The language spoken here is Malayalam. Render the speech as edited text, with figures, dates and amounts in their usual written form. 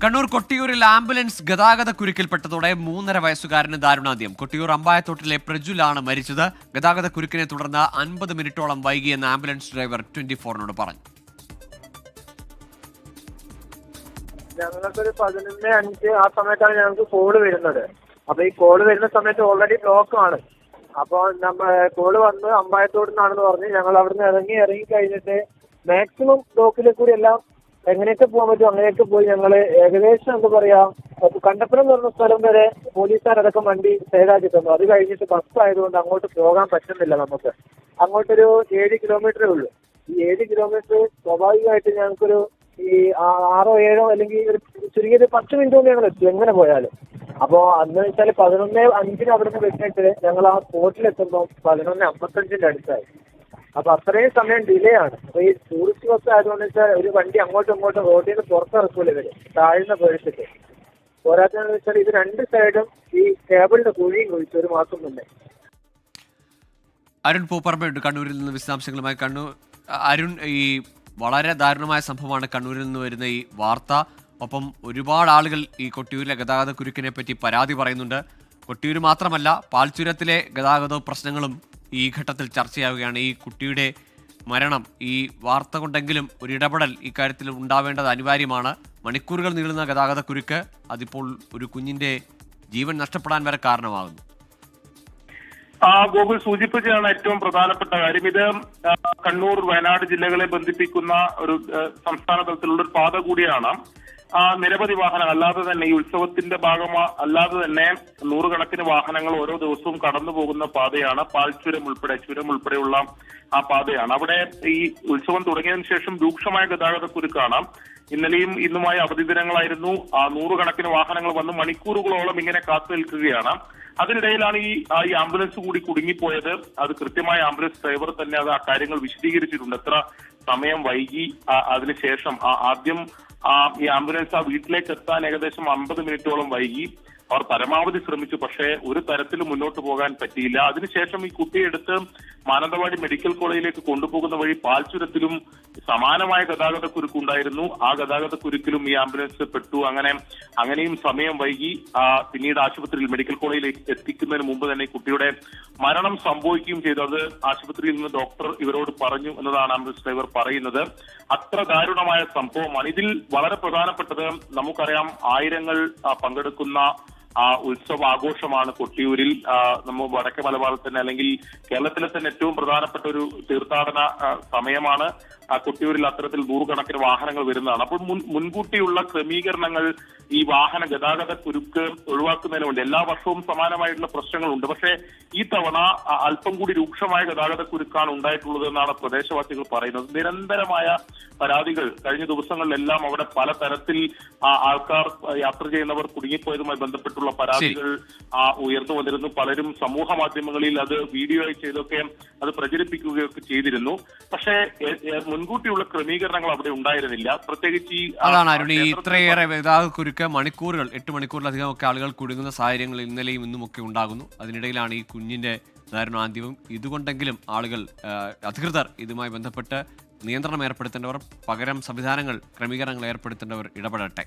കണ്ണൂർ കൊട്ടിയൂരിൽ ആംബുലൻസ് ഗതാഗത കുരുക്കിൽപ്പെട്ടതോടെ 3.5 വയസ്സുകാരന് ദാരുണാന്ത്യം. കൊട്ടിയൂർ അമ്പായത്തോട്ടിലെ പ്രജുലാണ് മരിച്ചത്. ഗതാഗത കുരുക്കിനെ തുടർന്ന് 50 മിനിറ്റോളം വൈകിയെന്ന് ആംബുലൻസ് ഡ്രൈവർ 24 പറഞ്ഞു. ഞങ്ങൾക്കൊരു 11:05 ആ സമയത്താണ് ഞങ്ങൾക്ക് കോള് വരുന്നത്. അപ്പൊ ഈ കോള് വരുന്ന സമയത്ത് ഓൾറെഡി ബ്ലോക്ക് ആണ്. അപ്പോൾ കോള് വന്ന് അമ്പായത്തോട് നിന്നാണെന്ന് പറഞ്ഞ് ഞങ്ങൾ അവിടുന്ന് ഇറങ്ങി കഴിഞ്ഞിട്ട് മാക്സിമം ബ്ലോക്കിലെ കൂടി എല്ലാം എങ്ങനെയൊക്കെ പോകാൻ പറ്റും അങ്ങനെയൊക്കെ പോയി ഞങ്ങള് ഏകദേശം എന്താ പറയാ കണ്ടപ്പുറം എന്ന് പറഞ്ഞ സ്ഥലം വരെ പോലീസുകാരടക്കം വണ്ടി സൈഡാക്കി തന്നു. അത് കഴിഞ്ഞിട്ട് ബസ് ആയതുകൊണ്ട് അങ്ങോട്ട് പോകാൻ പറ്റുന്നില്ല. നമുക്ക് അങ്ങോട്ടൊരു 7 കിലോമീറ്ററേ ഉള്ളൂ. ഈ 7 കിലോമീറ്റർ സ്വാഭാവികമായിട്ട് ഞങ്ങൾക്കൊരു ഈ 6 7 അല്ലെങ്കിൽ ഒരു ചുരുങ്ങിയത് 10 മിനിറ്റ് കൊണ്ട് ഞങ്ങൾ എത്തും എങ്ങനെ പോയാലും. അപ്പോ അന്ന് വെച്ചാൽ 11:05 അവിടെ നിന്ന് വെച്ചിട്ട് ഞങ്ങൾ ആ സ്പോട്ടിലെത്തുമ്പോൾ 11:55 അടുത്തായി. അപ്പൊ അത്രയും സമയം ഡിലേ ആണ്. അപ്പൊ ഈ ടൂറിസ്റ്റ് ബസ് ആയതുകൊണ്ട് വെച്ചാൽ ഒരു വണ്ടി അങ്ങോട്ടും ഇങ്ങോട്ടും റോഡിൽ നിന്ന് പുറത്തിറക്കൂല ഇവര് താഴ്ന്ന പ്രദേശത്ത്. പോരാത്തതെന്ന് വെച്ചാൽ ഇത് 2 സൈഡും ഈ കേബിളിന്റെ കുഴിയും കുഴിച്ചു ഒരു മാസം മുന്നേ. അരുൺ പൂപ്പറമ്പയുണ്ട് കണ്ണൂരിൽ നിന്ന് വിശദാംശങ്ങളുമായി. അരുൺ, ഈ വളരെ ദാരുണമായ സംഭവമാണ് കണ്ണൂരിൽ നിന്ന് വരുന്ന ഈ വാർത്ത. ഒപ്പം ഒരുപാട് ആളുകൾ ഈ കൊട്ടിയൂരിലെ ഗതാഗത കുരുക്കിനെ പറ്റി പരാതി പറയുന്നുണ്ട്. കൊട്ടിയൂർ മാത്രമല്ല, പാൽച്ചുരത്തിലെ ഗതാഗത പ്രശ്നങ്ങളും ഈ ഘട്ടത്തിൽ ചർച്ചയാവുകയാണ്. ഈ കുട്ടിയുടെ മരണം, ഈ വാർത്ത കൊണ്ടെങ്കിലും ഒരു ഇടപെടൽ ഇക്കാര്യത്തിൽ ഉണ്ടാവേണ്ടത് അനിവാര്യമാണ്. മണിക്കൂറുകൾ നീളുന്ന ഗതാഗത കുരുക്ക് അതിപ്പോൾ ഒരു കുഞ്ഞിന്റെ ജീവൻ നഷ്ടപ്പെടാൻ വരെ കാരണമാകുന്നു. ഗോകുൽ സൂചിപ്പിച്ചതാണ് ഏറ്റവും പ്രധാനപ്പെട്ട കാര്യം. ഇത് കണ്ണൂർ വയനാട് ജില്ലകളെ ബന്ധിപ്പിക്കുന്ന ഒരു സംസ്ഥാന തലത്തിലുള്ള ഒരു പാത കൂടിയാണ്. നിരവധി വാഹനങ്ങൾ അല്ലാതെ തന്നെ ഈ ഉത്സവത്തിന്റെ അല്ലാതെ തന്നെ നൂറുകണക്കിന് വാഹനങ്ങൾ ഓരോ ദിവസവും കടന്നു പോകുന്ന പാതയാണ്. പാൽച്ചുരം ഉൾപ്പെടെയുള്ള ആ പാതയാണ്. അവിടെ ഈ ഉത്സവം തുടങ്ങിയതിനു ശേഷം രൂക്ഷമായ ഗതാഗത കുരുക്കാണ്. ഇന്നലെയും ഇന്നുമായി അവധി ദിനങ്ങളായിരുന്നു. നൂറുകണക്കിന് വാഹനങ്ങൾ വന്ന് മണിക്കൂറുകളോളം ഇങ്ങനെ കാത്തു നിൽക്കുകയാണ്. അതിനിടയിലാണ് ഈ ആംബുലൻസ് കൂടി കുടുങ്ങിപ്പോയത്. അത് കൃത്യമായ ആംബുലൻസ് ഡ്രൈവർ തന്നെ അത് ആ കാര്യങ്ങൾ വിശദീകരിച്ചിട്ടുണ്ട്. എത്ര സമയം വൈകി, അതിനുശേഷം ആദ്യം ഈ ആംബുലൻസ് ആ വീട്ടിലേക്ക് എത്താൻ ഏകദേശം 50 മിനിറ്റോളം വൈകി. അവർ പരമാവധി ശ്രമിച്ചു, പക്ഷേ ഒരു തരത്തിലും മുന്നോട്ട് പോകാൻ പറ്റിയില്ല. അതിനുശേഷം ഈ കുട്ടിയെടുത്ത് മാനന്തവാടി മെഡിക്കൽ കോളേജിലേക്ക് കൊണ്ടുപോകുന്ന വഴി പാൽച്ചുരത്തിലും സമാനമായ ഗതാഗത കുരുക്കുണ്ടായിരുന്നു. ആ ഗതാഗത കുരുക്കിലും ഈ ആംബുലൻസ് പെട്ടു. അങ്ങനെയും സമയം വൈകി. പിന്നീട് ആശുപത്രിയിൽ മെഡിക്കൽ കോളേജിലേക്ക് എത്തിക്കുന്നതിന് മുമ്പ് തന്നെ കുട്ടിയുടെ മരണം സംഭവിക്കുകയും ചെയ്തു. അത് ആശുപത്രിയിൽ നിന്ന് ഡോക്ടർ ഇവരോട് പറഞ്ഞു എന്നതാണ് ആംബുലൻസ് ഡ്രൈവർ പറയുന്നത്. അത്ര ദാരുണമായ സംഭവമാണ്. ഇതിൽ വളരെ പ്രധാനപ്പെട്ടത് നമുക്കറിയാം, ആയിരങ്ങൾ പങ്കെടുക്കുന്ന ഉത്സവാഘോഷമാണ് കൊട്ടിയൂരിൽ. നമ്മൾ വടക്കേ മലബാറിൽ തന്നെ അല്ലെങ്കിൽ കേരളത്തിലെ തന്നെ ഏറ്റവും പ്രധാനപ്പെട്ട ഒരു തീർത്ഥാടന സമയമാണ്. കൊട്ടിയൂരിൽ അത്തരത്തിൽ നൂറുകണക്കിന് വാഹനങ്ങൾ വരുന്നതാണ്. അപ്പോൾ മുൻകൂട്ടിയുള്ള ക്രമീകരണങ്ങൾ ഈ വാഹന ഗതാഗത കുരുക്ക് ഒഴിവാക്കുന്നതിന് വേണ്ടി എല്ലാ വർഷവും സമാനമായിട്ടുള്ള പ്രശ്നങ്ങളുണ്ട്. പക്ഷേ ഈ തവണ അല്പം കൂടി രൂക്ഷമായ ഗതാഗത കുരുക്കാണ് ഉണ്ടായിട്ടുള്ളത് എന്നാണ് പ്രദേശവാസികൾ പറയുന്നത്. നിരന്തരമായ പരാതികൾ കഴിഞ്ഞ ദിവസങ്ങളിലെല്ലാം അവിടെ പലതരത്തിൽ ആൾക്കാർ യാത്ര ചെയ്യുന്നവർ കുടുങ്ങിപ്പോയതുമായി ബന്ധപ്പെട്ടുള്ള പരാതികൾ ഉയർന്നു വന്നിരുന്നു. പലരും സമൂഹ മാധ്യമങ്ങളിൽ അത് വീഡിയോ ചെയ്തൊക്കെ അത് പ്രചരിപ്പിക്കുകയൊക്കെ ചെയ്തിരുന്നു. പക്ഷേ മുൻകൂട്ടിയുള്ള ക്രമീകരണങ്ങൾ അവിടെ ഉണ്ടായിരുന്നില്ല. പ്രത്യേകിച്ച് അതാണ് അരുൺ, ഇത്രയേറെ ഗതാഗത കുരുക്ക് മണിക്കൂറുകൾ 8 മണിക്കൂറിലധികം ഒക്കെ ആളുകൾ കുടുങ്ങുന്ന സാഹചര്യങ്ങൾ ഇന്നലെയും ഇന്നുമൊക്കെ ഉണ്ടാകുന്നു. അതിനിടയിലാണ് ഈ കുഞ്ഞിന്റെ ദാരുണാന്ത്യവും. ഇതുകൊണ്ടെങ്കിലും ആളുകൾ, അധികൃതർ ഇതുമായി ബന്ധപ്പെട്ട് നിയന്ത്രണം ഏർപ്പെടുത്തേണ്ടവർ, പകരം സംവിധാനങ്ങൾ, ക്രമീകരണങ്ങൾ ഏർപ്പെടുത്തേണ്ടവർ ഇടപെടട്ടെ.